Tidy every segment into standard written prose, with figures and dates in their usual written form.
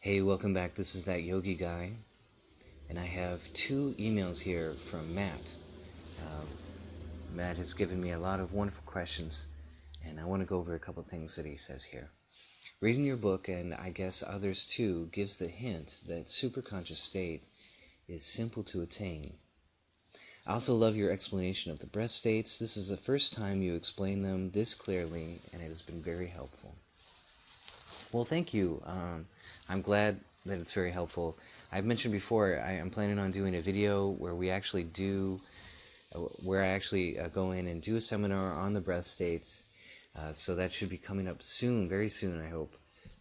Hey, welcome back. This is That Yogi Guy, and I have two emails here from Matt. Um, Matt has given me a lot of wonderful questions, and I want to go over a couple things that he says here. Reading your book, and I guess others too, gives the hint that superconscious state is simple to attain. I also love your explanation of the breath states. This is the first time you explain them this clearly, and it has been very helpful. Well, thank you. I'm glad that it's very helpful. I've mentioned before, I'm planning on doing a video where I actually go in and do a seminar on the breath states. So that should be coming up soon, very soon, I hope.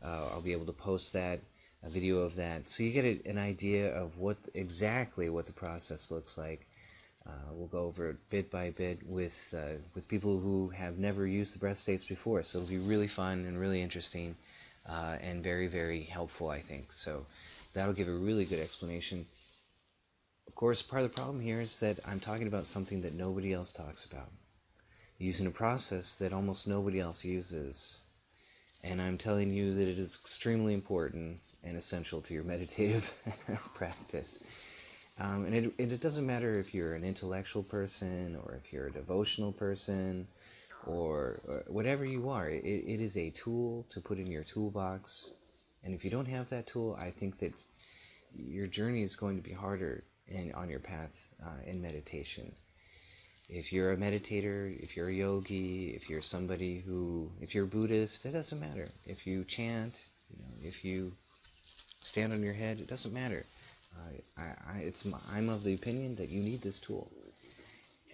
I'll be able to post a video of that, so you get an idea of exactly what the process looks like. We'll go over it bit by bit with people who have never used the breath states before. So it'll be really fun and really interesting. And very, very helpful, I think. So that'll give a really good explanation. Of course, part of the problem here is that I'm talking about something that nobody else talks about, using a process that almost nobody else uses. And I'm telling you that it is extremely important and essential to your meditative practice. And it doesn't matter if you're an intellectual person or if you're a devotional person or whatever you are. It is a tool to put in your toolbox, and if you don't have that tool, I think that your journey is going to be harder on your path in meditation. If you're a meditator, if you're a yogi, if you're Buddhist, it doesn't matter. If you chant, if you stand on your head, it doesn't matter. I'm of the opinion that you need this tool.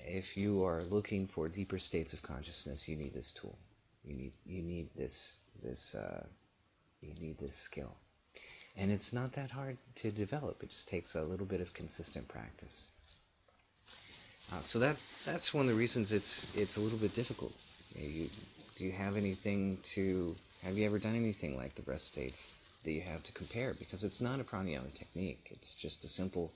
If you are looking for deeper states of consciousness, you need this tool. You need this skill, and it's not that hard to develop. It just takes a little bit of consistent practice. So that's one of the reasons it's a little bit difficult. Do you have have you ever done anything like the breath states that you have to compare? Because it's not a pranayama technique. It's just a simple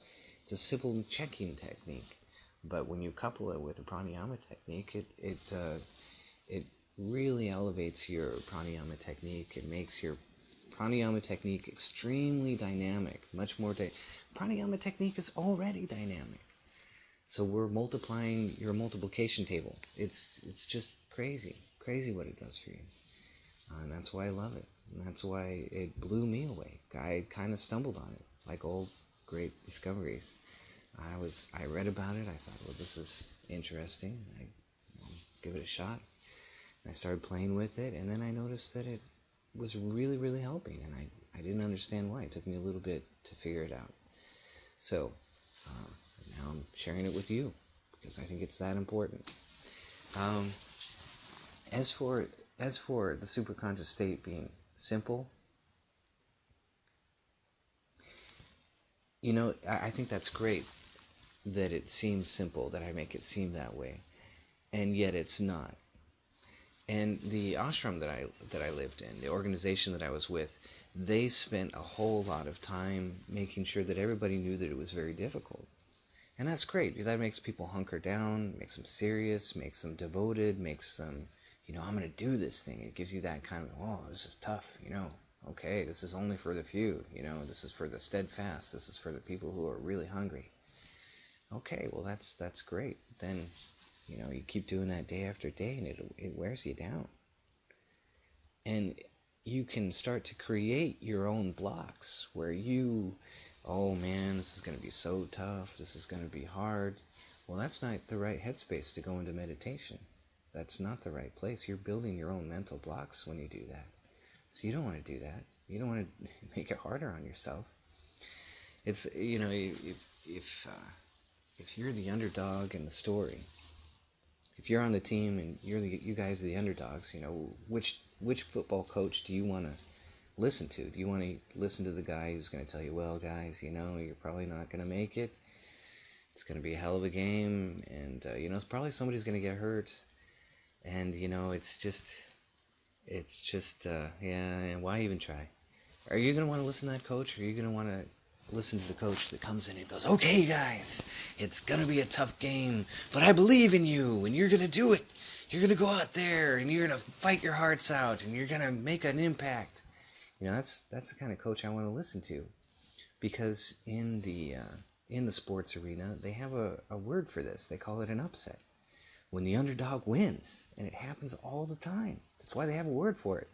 checking technique. But when you couple it with a pranayama technique, it really elevates your pranayama technique. It makes your pranayama technique extremely dynamic, much more. Pranayama technique is already dynamic, so we're multiplying your multiplication table. It's just crazy what it does for you, and that's why I love it. And that's why it blew me away. I kind of stumbled on it, like all great discoveries. I read about it. I thought, well, this is interesting. I'll give it a shot. I started playing with it, and then I noticed that it was really, really helping, and I didn't understand why. It took me a little bit to figure it out. So now I'm sharing it with you because I think it's that important. As for the superconscious state being simple, I think that's great that it seems simple, that I make it seem that way, and yet it's not. And the ashram that I lived in, the organization that I was with, they spent a whole lot of time making sure that everybody knew that it was very difficult. And that's great. That makes people hunker down, makes them serious, makes them devoted, makes them, I'm going to do this thing. It gives you that kind of, oh, this is tough, okay, this is only for the few, this is for the steadfast, this is for the people who are really hungry. Okay, well, that's great. Then, you keep doing that day after day, and it wears you down. And you can start to create your own blocks where oh man, this is going to be so tough, this is going to be hard. Well, that's not the right headspace to go into meditation. That's not the right place. You're building your own mental blocks when you do that. So you don't want to do that. You don't want to make it harder on yourself. It's, if you're the underdog in the story, if you're on the team and you guys are the underdogs, which football coach do you want to listen to? Do you want to listen to the guy who's going to tell you, well, guys, you're probably not going to make it. It's going to be a hell of a game, and it's probably somebody's going to get hurt, and it's just why even try? Are you going to want to listen to that coach, or are you going to want to listen to the coach that comes in and goes, okay, guys, it's going to be a tough game, but I believe in you, and you're going to do it. You're going to go out there, and you're going to fight your hearts out, and you're going to make an impact. That's the kind of coach I want to listen to, because in the sports arena they have a word for this. They call it an upset. When the underdog wins, and it happens all the time. That's why they have a word for it.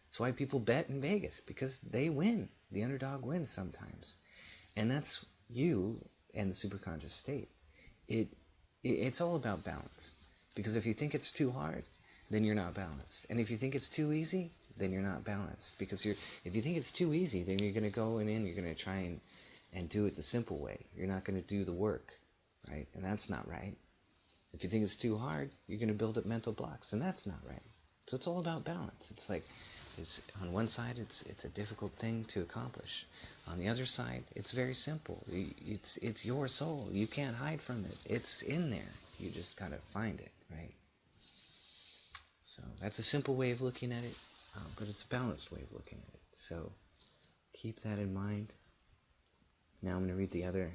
That's why people bet in Vegas, because they win. The underdog wins sometimes. And that's you and the superconscious state. It's all about balance. Because if you think it's too hard, then you're not balanced. And if you think it's too easy, then you're not balanced. Because if you think it's too easy, then you're going to go in and you're going to try and do it the simple way. You're not going to do the work, right? And that's not right. If you think it's too hard, you're going to build up mental blocks, and that's not right. So it's all about balance. It's like, on one side, it's a difficult thing to accomplish. On the other side, it's very simple. It's your soul. You can't hide from it. It's in there. You just gotta find it, right? So that's a simple way of looking at it, but it's a balanced way of looking at it. So keep that in mind. Now I'm going to read the other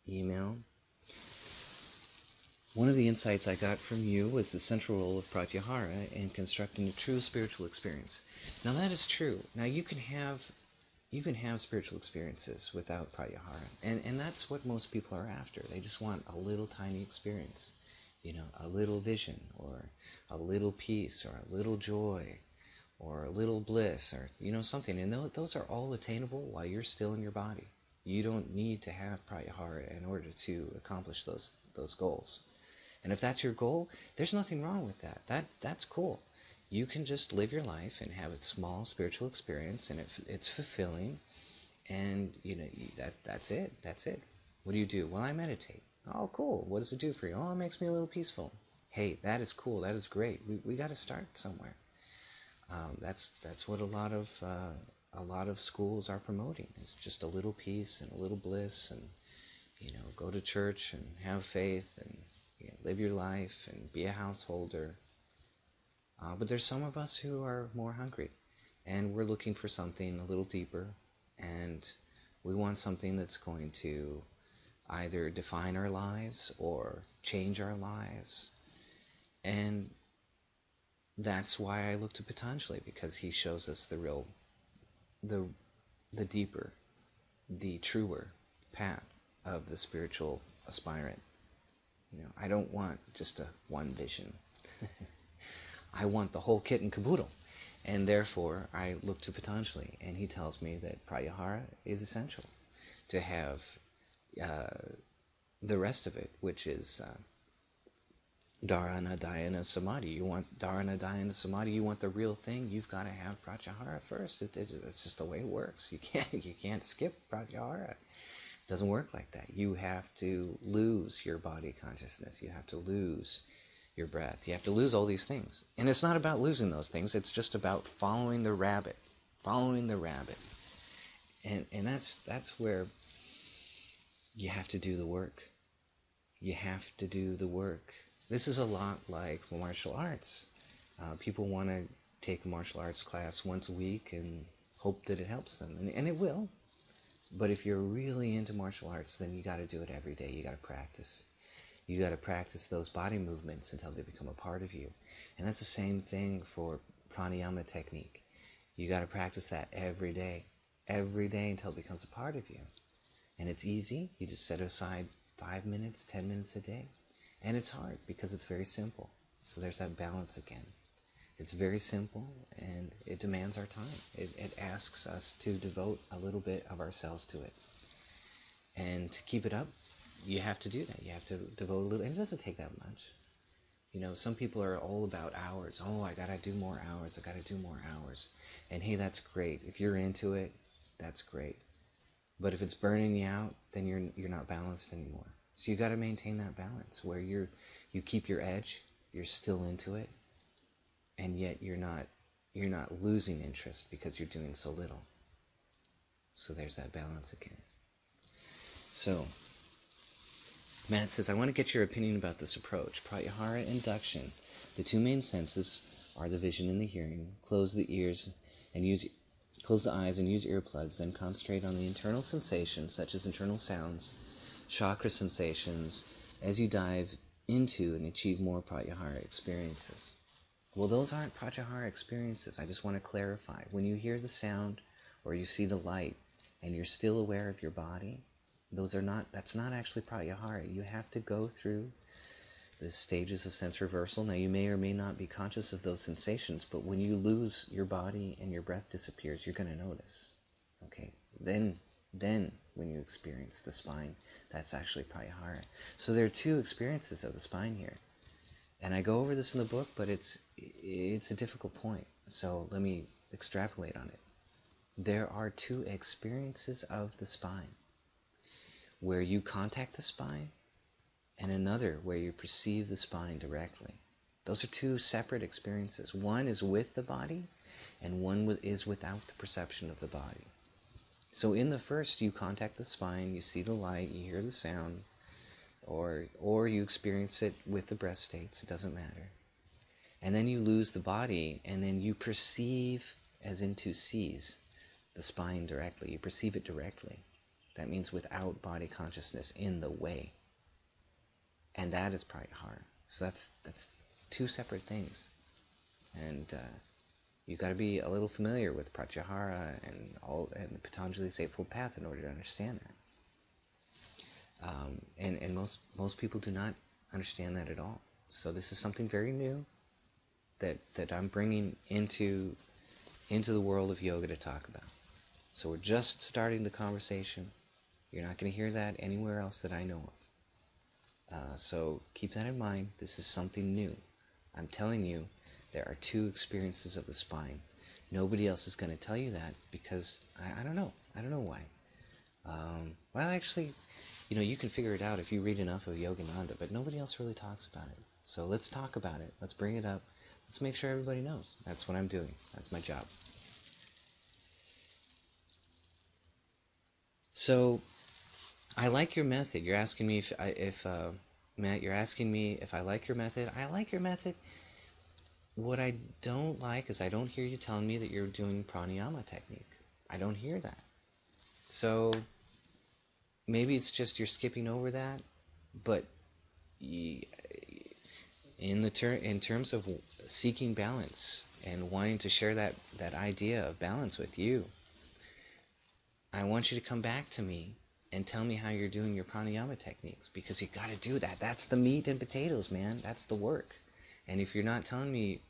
email. One of the insights I got from you was the central role of Pratyahara in constructing a true spiritual experience. Now that is true. Now you can have spiritual experiences without Pratyahara, and that's what most people are after. They just want a little tiny experience, a little vision, or a little peace, or a little joy, or a little bliss, or something. And those are all attainable while you're still in your body. You don't need to have Pratyahara in order to accomplish those goals. And if that's your goal, there's nothing wrong with that. That's cool. You can just live your life and have a small spiritual experience, and it's fulfilling. And that's it. That's it. What do you do? Well, I meditate. Oh, cool. What does it do for you? Oh, it makes me a little peaceful. Hey, that is cool. That is great. We got to start somewhere. That's what a lot of schools are promoting. It's just a little peace and a little bliss, and go to church and have faith and live your life and be a householder. But there's some of us who are more hungry, and we're looking for something a little deeper, and we want something that's going to either define our lives or change our lives. And that's why I look to Patanjali, because he shows us the deeper, the truer path of the spiritual aspirant. I don't want just one vision. I want the whole kit and caboodle. And therefore, I look to Patanjali, and he tells me that Pratyahara is essential to have the rest of it, which is Dharana, Dhyana, Samadhi. You want Dharana, Dhyana, Samadhi, you want the real thing, you've got to have Pratyahara first. It's just the way it works. You can't skip Pratyahara. It doesn't work like that. You have to lose your body consciousness. You have to lose your breath. You have to lose all these things. And it's not about losing those things. It's just about following the rabbit. Following the rabbit. And that's where you have to do the work. You have to do the work. This is a lot like martial arts. People want to take a martial arts class once a week and hope that it helps them. And it will. But if you're really into martial arts, then you got to do it every day. You got to practice. You got to practice those body movements until they become a part of you. And that's the same thing for pranayama technique. You got to practice that every day until it becomes a part of you. And it's easy. You just set aside 5 minutes, 10 minutes a day. And it's hard because it's very simple. So there's that balance again. It's very simple, and it demands our time. It asks us to devote a little bit of ourselves to it. And to keep it up, you have to do that. You have to devote a little, and it doesn't take that much. Some people are all about hours. Oh, I gotta do more hours. I gotta do more hours. And hey, that's great. If you're into it, that's great. But if it's burning you out, then you're not balanced anymore. So you got to maintain that balance where you keep your edge, you're still into it, and yet you're not losing interest because you're doing so little. So there's that balance again. So Matt says, I want to get your opinion about this approach. Pratyahara induction. The two main senses are the vision and the hearing. Close the eyes and use earplugs, then concentrate on the internal sensations, such as internal sounds, chakra sensations, as you dive into and achieve more Pratyahara experiences. Well, those aren't pratyahara experiences. I just want to clarify. When you hear the sound or you see the light and you're still aware of your body, that's not actually pratyahara. You have to go through the stages of sense reversal. Now, you may or may not be conscious of those sensations, but when you lose your body and your breath disappears, you're going to notice. Okay? Then when you experience the spine, that's actually pratyahara. So there are two experiences of the spine here. And I go over this in the book, but it's a difficult point. So let me extrapolate on it. There are two experiences of the spine, where you contact the spine, and another where you perceive the spine directly. Those are two separate experiences. One is with the body, and one is without the perception of the body. So in the first, you contact the spine, you see the light, you hear the sound, or you experience it with the breath states, it doesn't matter. And then you lose the body, and then you perceive, as in to seize, the spine directly. You perceive it directly. That means without body consciousness in the way. And that is pratyahara. So that's two separate things. And you've got to be a little familiar with pratyahara and Patanjali's Eightfold Path in order to understand that. And most people do not understand that at all. So this is something very new that I'm bringing into the world of yoga to talk about. So we're just starting the conversation. You're not going to hear that anywhere else that I know of. So keep that in mind. This is something new. I'm telling you, there are two experiences of the spine. Nobody else is going to tell you that because I don't know. I don't know why. Well, actually, you can figure it out if you read enough of Yogananda, but nobody else really talks about it. So let's talk about it. Let's bring it up. Let's make sure everybody knows. That's what I'm doing. That's my job. So I like your method. You're asking me if Matt, you're asking me if I like your method. I like your method. What I don't like is I don't hear you telling me that you're doing pranayama technique. I don't hear that. So maybe it's just you're skipping over that, but in terms of seeking balance and wanting to share that idea of balance with you, I want you to come back to me and tell me how you're doing your pranayama techniques, because you got to do that. That's the meat and potatoes, man. That's the work. And if you're not telling me,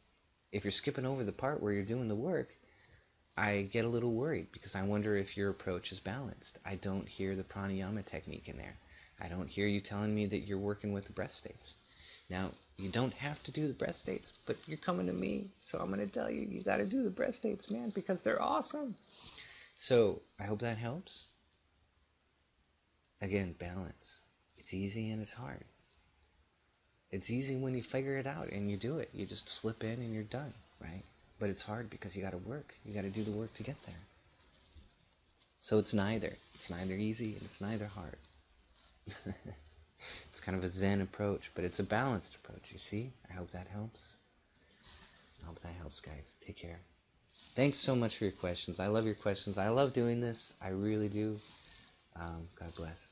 if you're skipping over the part where you're doing the work, I get a little worried because I wonder if your approach is balanced. I don't hear the pranayama technique in there. I don't hear you telling me that you're working with the breath states. Now, you don't have to do the breath states, but you're coming to me, so I'm going to tell you, you got to do the breath states, man, because they're awesome. So, I hope that helps. Again, balance. It's easy and it's hard. It's easy when you figure it out and you do it. You just slip in and you're done, right? But it's hard because you got to work. You got to do the work to get there. So it's neither. It's neither easy and it's neither hard. It's kind of a Zen approach, but it's a balanced approach, you see? I hope that helps. I hope that helps, guys. Take care. Thanks so much for your questions. I love your questions. I love doing this. I really do. God bless.